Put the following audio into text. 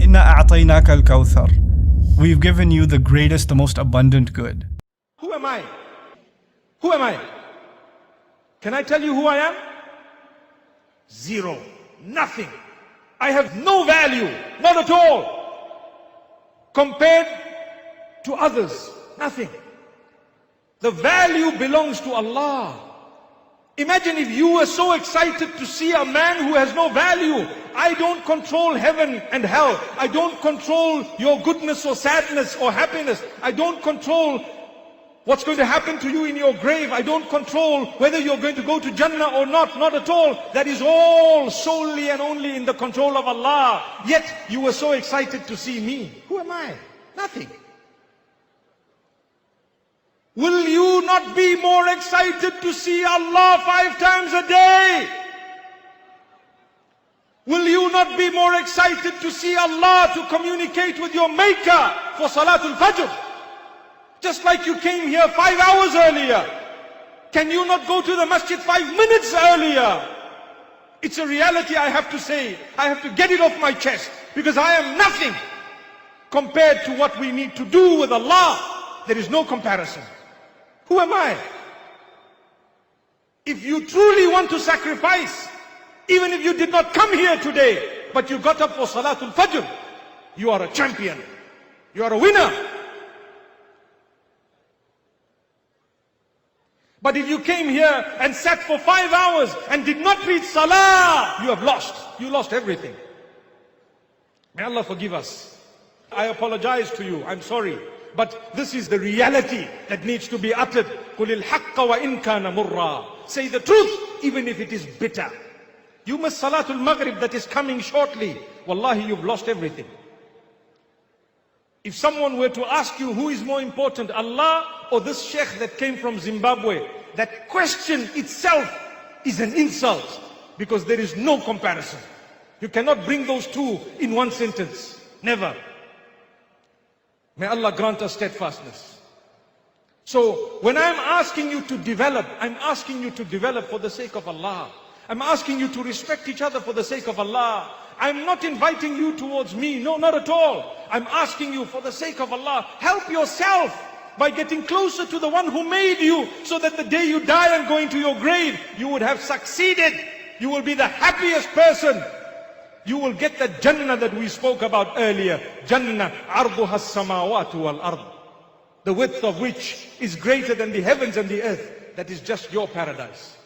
Inna a'tainaka alkawthar. We've given you the greatest, the most abundant good. Who am I? Who am I? Can I tell you who I am? Zero. Nothing. I have no value. Not at all. Compared to others. Nothing. The value belongs to Allah. Imagine if you were so excited to see a man who has no value. I don't control heaven and hell. I don't control your goodness or sadness or happiness. I don't control what's going to happen to you in your grave. I don't control whether you're going to go to Jannah or not. Not at all. That is all solely and only in the control of Allah. Yet you were so excited to see me. Who am I? Nothing. Will you not be more excited to see Allah 5 times a day? Will you not be more excited to see Allah, to communicate with your Maker for Salatul Fajr? Just like you came here 5 hours earlier. Can you not go to the masjid 5 minutes earlier? It's a reality, I have to say. I have to get it off my chest, because I am nothing compared to what we need to do with Allah. There is no comparison. Who am I? If you truly want to sacrifice, even if you did not come here today, but you got up for Salatul Fajr, you are a champion. You are a winner. But if you came here and sat for 5 hours and did not read Salah, you have lost. You lost everything. May Allah forgive us. I apologize to you. I'm sorry. But this is the reality that needs to be uttered. قُلِ الْحَقَّ وَإِنْ كَانَ مُرًّا. Say the truth, even if it is bitter. You miss Salatul Maghrib that is coming shortly. Wallahi, you've lost everything. If someone were to ask you who is more important, Allah or this sheikh that came from Zimbabwe, that question itself is an insult, because there is no comparison. You cannot bring those two in one sentence. Never. May Allah grant us steadfastness. So when I'm asking you to develop, I'm asking you to develop for the sake of Allah. I'm asking you to respect each other for the sake of Allah. I'm not inviting you towards me. No, not at all. I'm asking you for the sake of Allah. Help yourself by getting closer to the one who made you, so that the day you die and go into your grave, you would have succeeded. You will be the happiest person. You will get the Jannah that we spoke about earlier. Jannah, arduha as-samawatu wal-ard. The width of which is greater than the heavens and the earth. That is just your paradise.